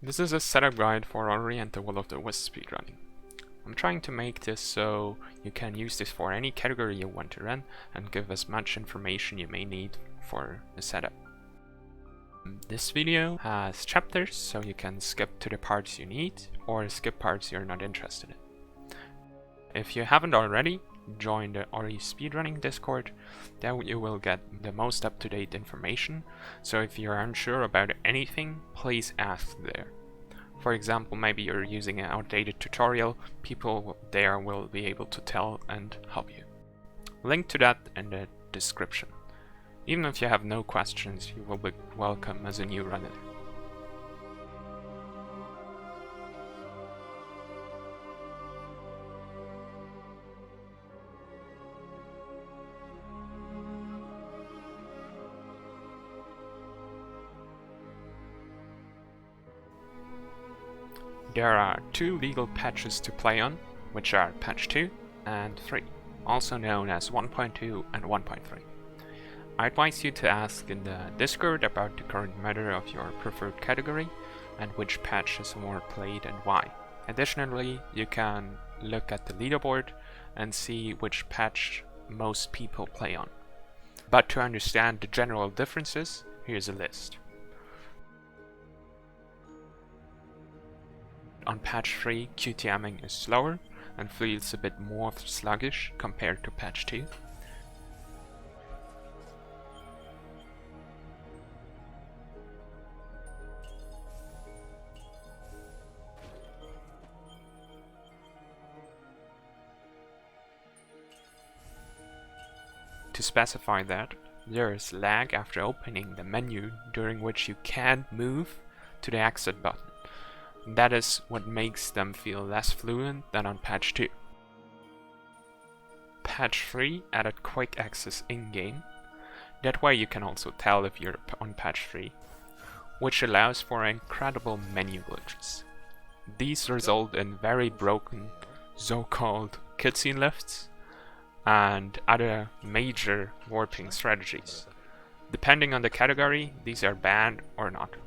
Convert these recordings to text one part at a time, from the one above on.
This is a setup guide for RTA and the Wotw Wisp speedrunning. I'm trying to make this so you can use this for any category you want to run and give as much information you may need for the setup. This video has chapters, so you can skip to the parts you need or skip parts you're not interested in. If you haven't already, join the RTA speedrunning Discord. There you will get the most up-to-date information, so if you're unsure about anything, please ask there. For example, maybe you're using an outdated tutorial, people there will be able to tell and help you. Link to that in the description. Even if you have no questions, you will be welcome as a new runner. There are two legal patches to play on, which are patch 2 and 3, also known as 1.2 and 1.3. I advise you to ask in the Discord about the current matter of your preferred category and which patch is more played and why. Additionally, you can look at the leaderboard and see which patch most people play on. But to understand the general differences, here's a list. On patch 3, QTMing is slower and feels a bit more sluggish compared to patch 2. To specify that, there is lag after opening the menu, during which you can't move to the exit button. That is what makes them feel less fluent than on patch 2. Patch 3 added quick access in-game. That way you can also tell if you're on patch 3, which allows for incredible menu glitches. These result in very broken so-called cutscene lifts and other major warping strategies. Depending on the category, these are banned or not.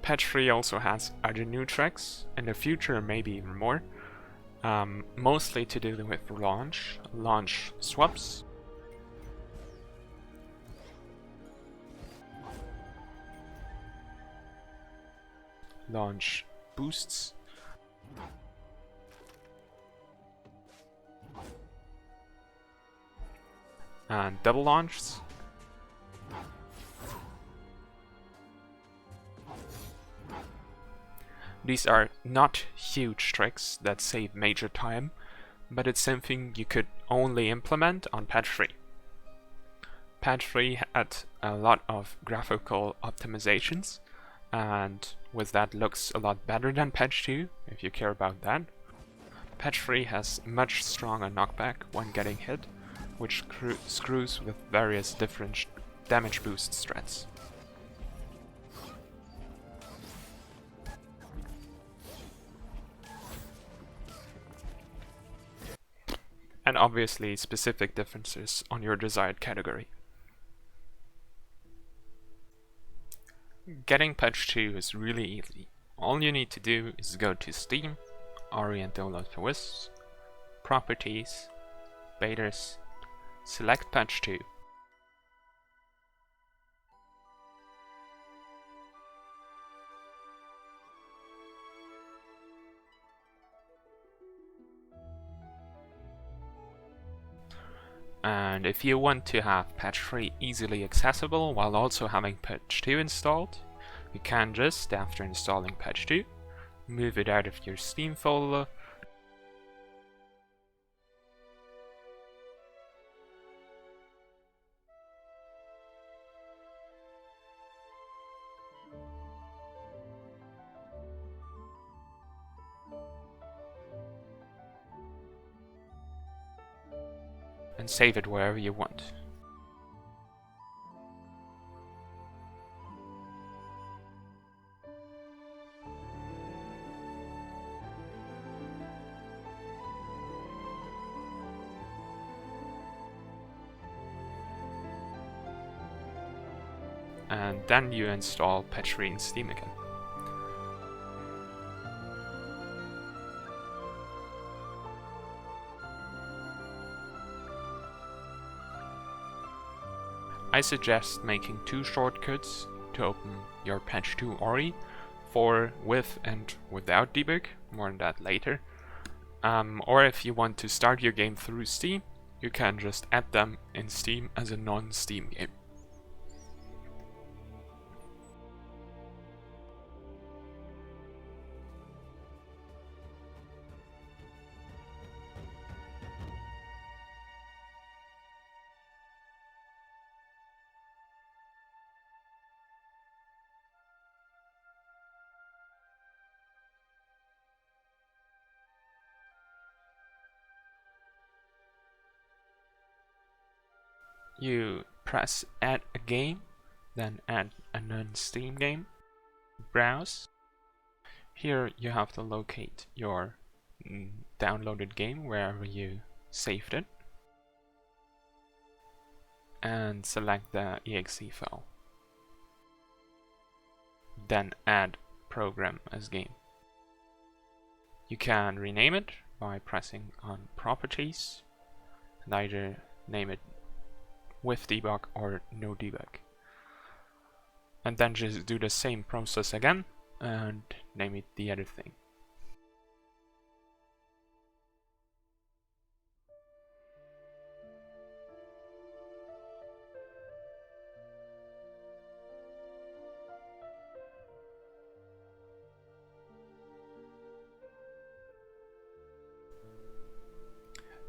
Patch 3 also has other new tricks, in the future maybe even more, mostly to do with launch swaps, launch boosts, and double launches. These are not huge tricks that save major time, but it's something you could only implement on patch 3. Patch 3 had a lot of graphical optimizations, and with that looks a lot better than patch 2, if you care about that. Patch 3 has much stronger knockback when getting hit, which screws with various different damage boost strats. And obviously specific differences on your desired category. Getting patch 2 is really easy. All you need to do is go to Steam, RTA and enableDebug, Properties, Betas, select patch 2. And if you want to have patch 3 easily accessible while also having patch 2 installed, you can just, after installing patch 2, move it out of your Steam folder, and save it wherever you want. and then you install patch 3 in Steam again. I suggest making 2 shortcuts to open your patch 2 ORI for with and without debug, more on that later. Or if you want to start your game through Steam, you can just add them in Steam as a non-Steam game. You press add a game, then add a non-Steam game, browse. Here you have to locate your downloaded game wherever you saved it, and select the exe file. Then add program as game. You can rename it by pressing on properties and either name it with debug or no debug. And then just do the same process again and name it the other thing.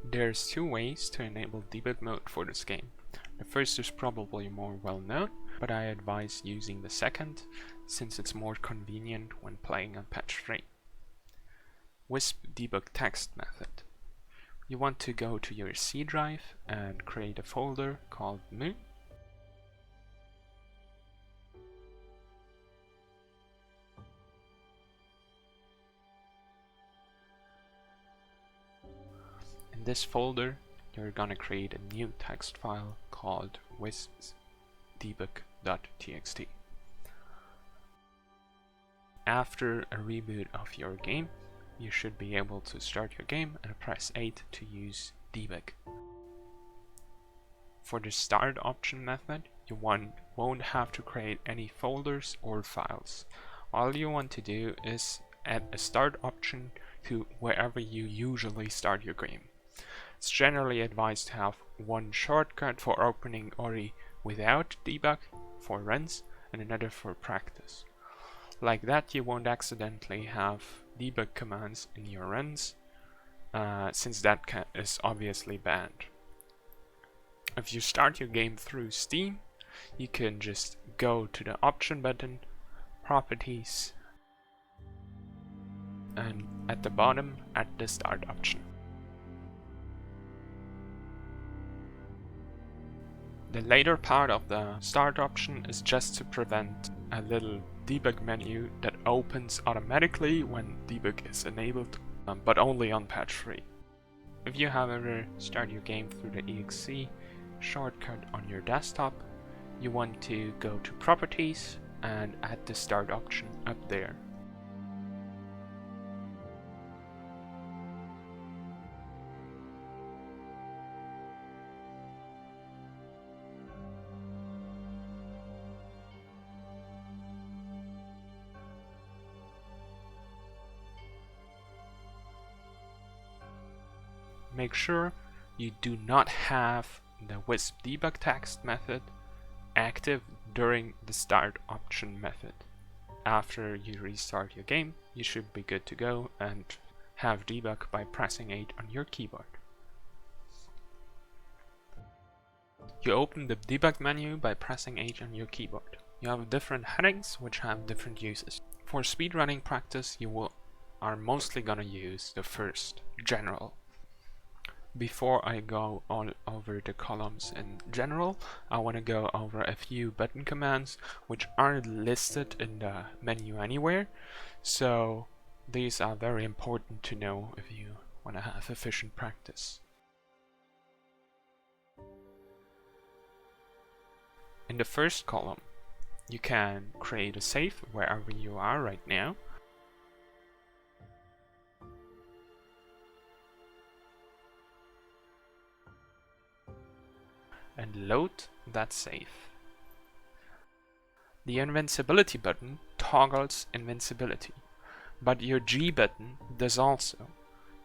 There's 2 ways to enable debug mode for this game. The first is probably more well known, but I advise using the second since it's more convenient when playing on patch 3. wispsDebug.txt method. You want to go to your C drive and create a folder called mu. In this folder, you're gonna create a new text file called wispsDebug.txt. After a reboot of your game, you should be able to start your game and press 8 to use debug. For the start option method, you won't have to create any folders or files. All you want to do is add a start option to wherever you usually start your game. It's generally advised to have one shortcut for opening ORI without debug for runs and another for practice. Like that, you won't accidentally have debug commands in your runs, since that is obviously banned. If you start your game through Steam, you can just go to the option button, properties, and at the bottom add the start option. The later part of the start option is just to prevent a little debug menu that opens automatically when debug is enabled, but only on patch 3. If you however start your game through the exe shortcut on your desktop, you want to go to properties and add the start option up there. Make sure you do not have the wispsDebug.txt method active during the start option method. After you restart your game, you should be good to go and have debug by pressing 8 on your keyboard. You open the debug menu by pressing 8 on your keyboard. You have different headings which have different uses. For speedrunning practice, you are mostly gonna use the first, general. Before I go all over the columns in general, I want to go over a few button commands which aren't listed in the menu anywhere, so these are very important to know if you want to have efficient practice. In the first column, you can create a save wherever you are right now. And load that save. The invincibility button toggles invincibility, but your G button does also.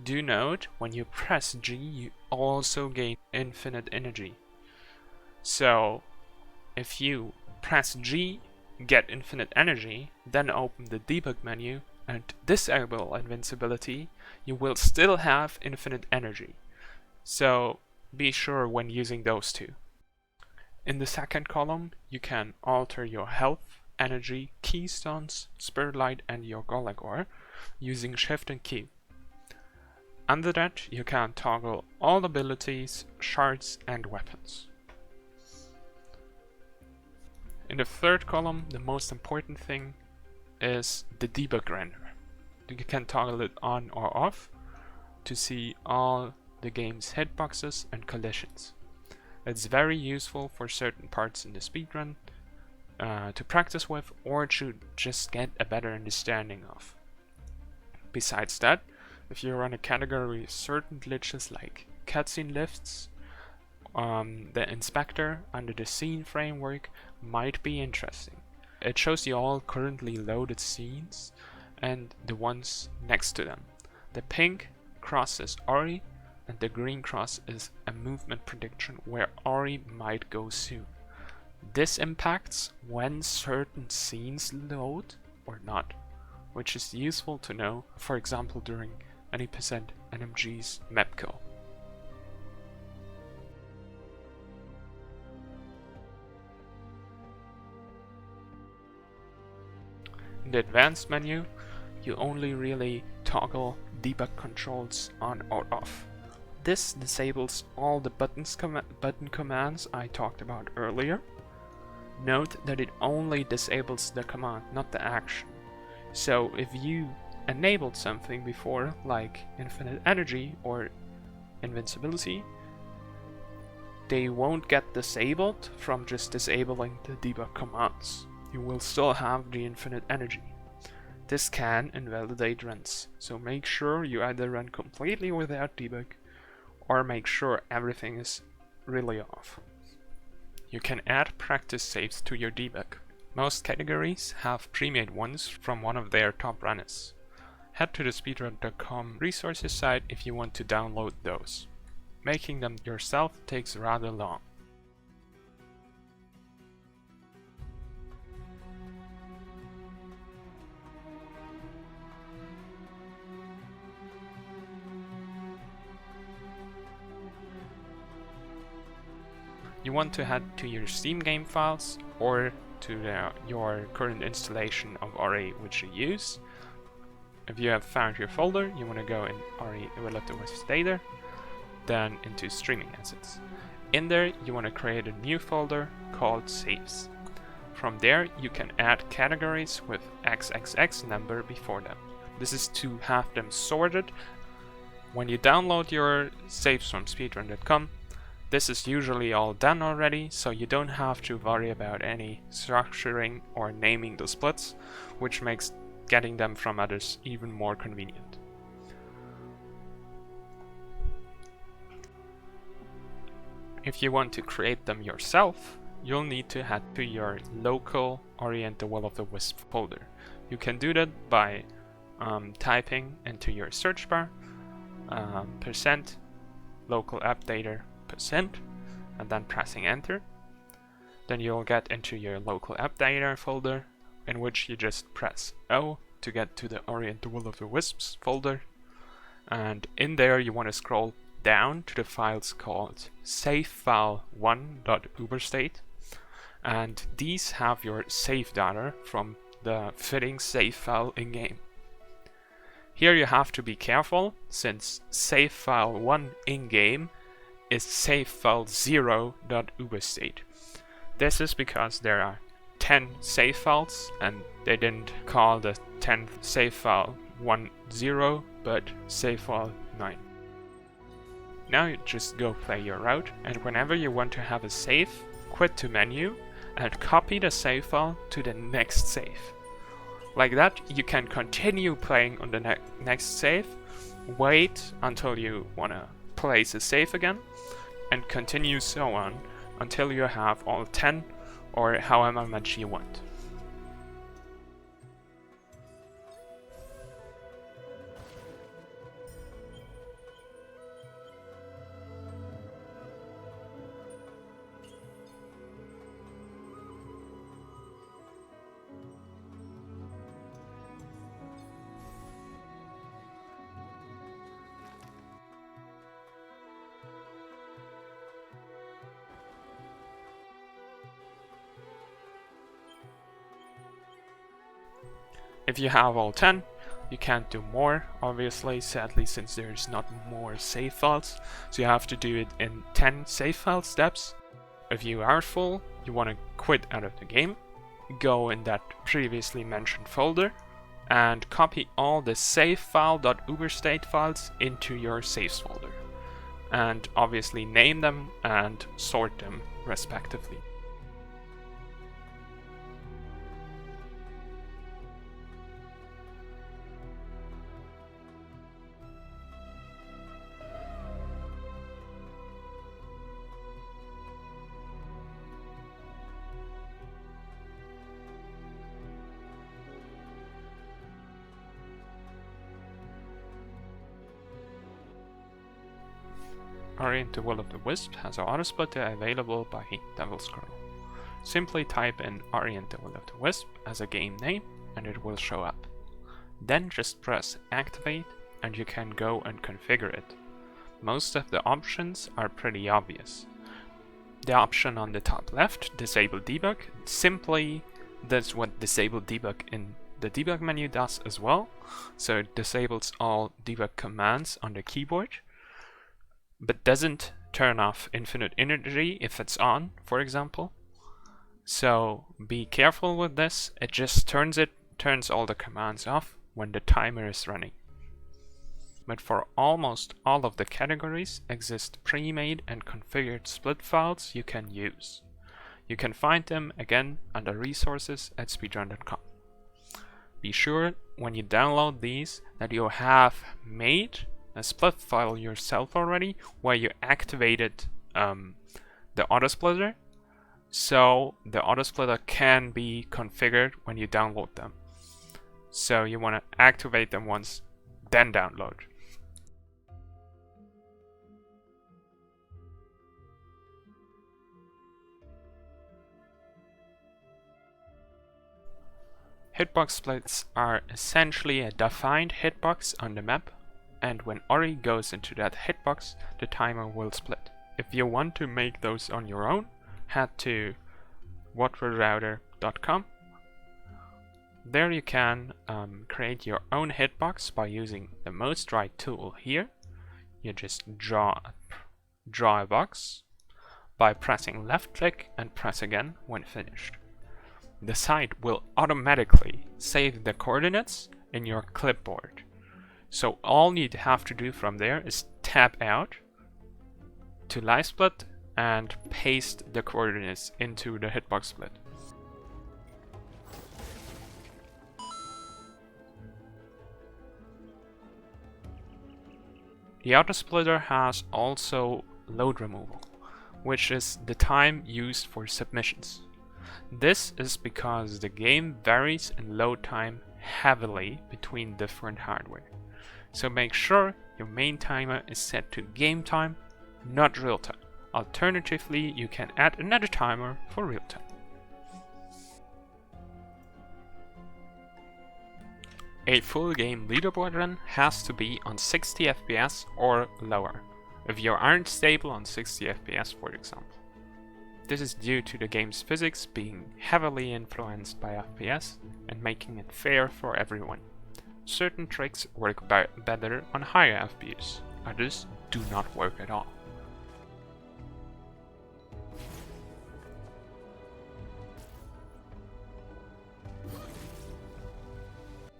Do note, when you press G, you also gain infinite energy. So, if you press G, get infinite energy, then open the debug menu and disable invincibility, you will still have infinite energy. So, be sure when using those two. In the second column, you can alter your health, energy, keystones, spirit light, and your Golagor using Shift and Q. Under that, you can toggle all abilities, shards, and weapons. In the third column, the most important thing is the debug render. You can toggle it on or off to see all the game's hitboxes and collisions. It's very useful for certain parts in the speedrun to practice with, or to just get a better understanding of. Besides that, if you run a category with certain glitches like cutscene lifts, the inspector under the scene framework might be interesting. It shows you all currently loaded scenes and the ones next to them. The pink cross is Ori, and the green cross is a movement prediction where Ori might go soon. This impacts when certain scenes load or not, which is useful to know, for example during any percent NMG's map call. In the advanced menu, you only really toggle debug controls on or off. This disables all the button commands I talked about earlier. Note that it only disables the command, not the action. So if you enabled something before, like infinite energy or invincibility, they won't get disabled from just disabling the debug commands. You will still have the infinite energy. This can invalidate runs, so make sure you either run completely without debug or make sure everything is really off. You can add practice saves to your debug. Most categories have premade ones from one of their top runners. Head to the speedrun.com resources site if you want to download those. Making them yourself takes rather long. You want to head to your Steam game files or to your current installation of RA which you use. If you have found your folder, you want to go in RA relative with data, then into streaming assets. In there, you want to create a new folder called saves. From there, you can add categories with XXX number before them. This is to have them sorted. When you download your saves from speedrun.com, this is usually all done already, so you don't have to worry about any structuring or naming the splits, which makes getting them from others even more convenient. If you want to create them yourself, you'll need to head to your local Orient the Will of the Wisp folder. You can do that by typing into your search bar % local updater %, and then pressing enter. Then you'll get into your local updater folder, in which you just press O to get to the Orient the Will of the Wisps folder, and in there you want to scroll down to the files called savefile1.uberstate, and these have your save data from the fitting save file in game. Here you have to be careful, since savefile1 in game is savefile0.uberstate. This is because there are 10 save files and they didn't call the 10th save file 10, but savefile 9. Now you just go play your route, and whenever you want to have a save, quit to menu and copy the save file to the next save. Like that, you can continue playing on the next save, wait until you want to place a save again, and continue so on until you have all 10 or however much you want. If you have all 10, you can't do more, obviously, sadly, since there's not more save files, so you have to do it in 10 save file steps. If you are full, you want to quit out of the game, go in that previously mentioned folder, and copy all the save file.uberstate files into your saves folder, and obviously name them and sort them respectively. RTA and Wotw has an autosplitter available by double scroll. Simply type in RTA and Wotw as a game name and it will show up. Then just press activate and you can go and configure it. Most of the options are pretty obvious. The option on the top left, disable debug, simply does what disable debug in the debug menu does as well. So it disables all debug commands on the keyboard, but doesn't turn off infinite energy if it's on, for example. So be careful with this. It just turns all the commands off when the timer is running. But for almost all of the categories exist pre-made and configured split files you can use. You can find them again under resources at speedrun.com. Be sure when you download these that you have made a split file yourself already where you activated the autosplitter, so the autosplitter can be configured when you download them. So you want to activate them once, then download. Hitbox splits are essentially a defined hitbox on the map, and when Ori goes into that hitbox, the timer will split. If you want to make those on your own, head to wotw.com. There you can create your own hitbox by using the most right tool here. You just draw a box by pressing left click and press again when finished. The site will automatically save the coordinates in your clipboard. So all you have to do from there is tab out to livesplit and paste the coordinates into the hitbox split. The autosplitter has also load removal, which is the time used for submissions. This is because the game varies in load time heavily between different hardware. So make sure your main timer is set to game time, not real time. Alternatively, you can add another timer for real time. A full game leaderboard run has to be on 60 FPS or lower, if you aren't stable on 60 FPS, for example. This is due to the game's physics being heavily influenced by FPS and making it fair for everyone. Certain tricks work better on higher FPS, others do not work at all.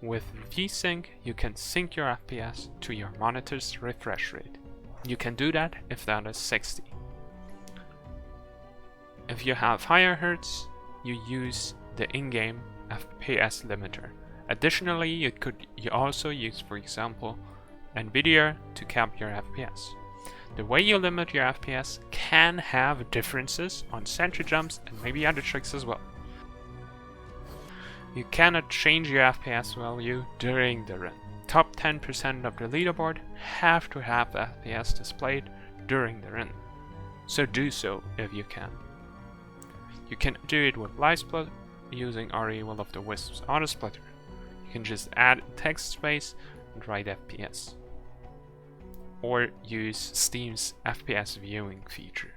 With VSync, you can sync your FPS to your monitor's refresh rate. You can do that if that is 60. If you have higher hertz, you use the in-game FPS limiter. Additionally, you could also use, for example, NVIDIA to cap your FPS. The way you limit your FPS can have differences on sentry jumps and maybe other tricks as well. You cannot change your FPS value during the run. Top 10% of the leaderboard have to have FPS displayed during the run, so do so if you can. You can do it with livesplit using RTA and wisps's autosplitter. You can just add text space and write FPS, or use Steam's FPS viewing feature.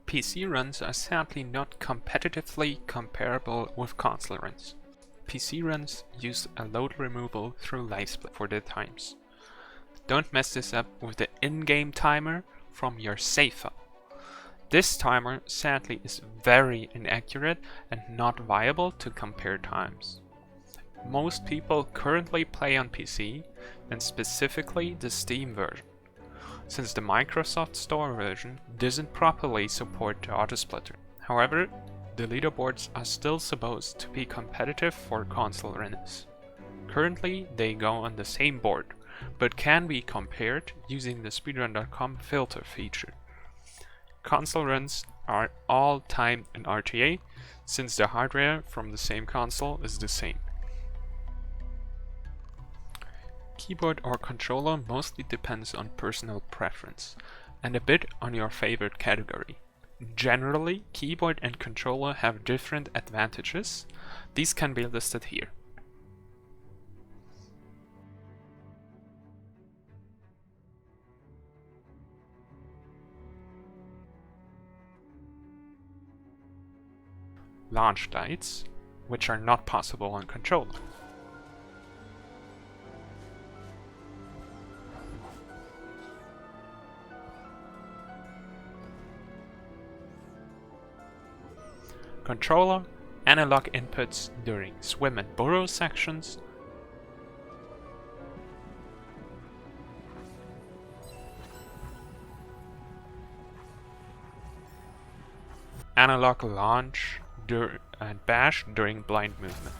PC runs are sadly not competitively comparable with console runs. PC runs use a load removal through livesplit for the times. Don't mess this up with the in-game timer from your save file. This timer sadly is very inaccurate and not viable to compare times. Most people currently play on PC, and specifically the Steam version, since the Microsoft Store version doesn't properly support the autosplitter. However, the leaderboards are still supposed to be competitive for console runners. Currently, they go on the same board, but can be compared using the Speedrun.com filter feature. Console runs are all timed in RTA, since the hardware from the same console is the same. Keyboard or controller mostly depends on personal preference, and a bit on your favorite category. Generally, keyboard and controller have different advantages. These can be listed here. Launch lights, which are not possible on controller. Controller, analog inputs during swim and burrow sections, analog launch and bash during blind movement.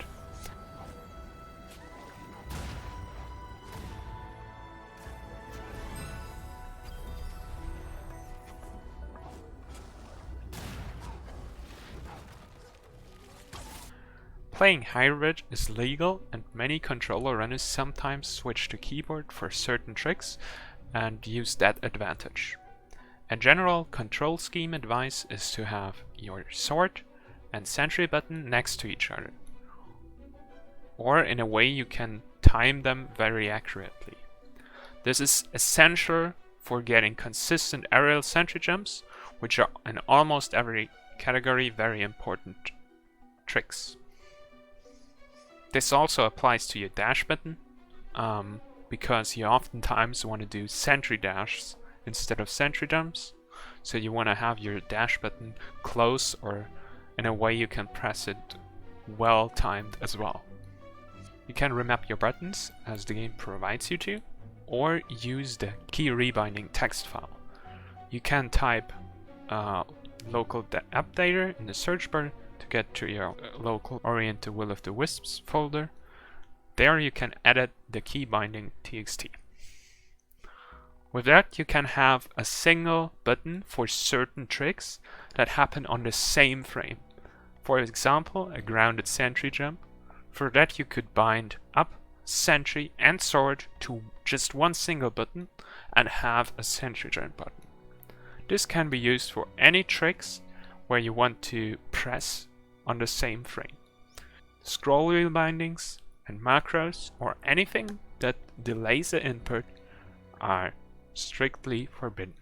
Playing hybrid is legal, and many controller runners sometimes switch to keyboard for certain tricks and use that advantage. A general control scheme advice is to have your sword and sentry button next to each other, or in a way you can time them very accurately. This is essential for getting consistent aerial sentry jumps, which are in almost every category very important tricks. This also applies to your dash button, because you oftentimes want to do sentry dashes instead of sentry jumps, so you want to have your dash button close or in a way you can press it well timed as well. You can remap your buttons as the game provides you to, or use the key rebinding text file. You can type local updater in the search bar to get to your local oriented will of the wisps folder. There you can edit the key binding txt. With that, you can have a single button for certain tricks that happen on the same frame. For example, a grounded sentry jump. For that you could bind up, sentry and sword to just one single button and have a sentry jump button. This can be used for any tricks where you want to press on the same frame. Scroll wheel bindings and macros, or anything that delays the input, are strictly forbidden.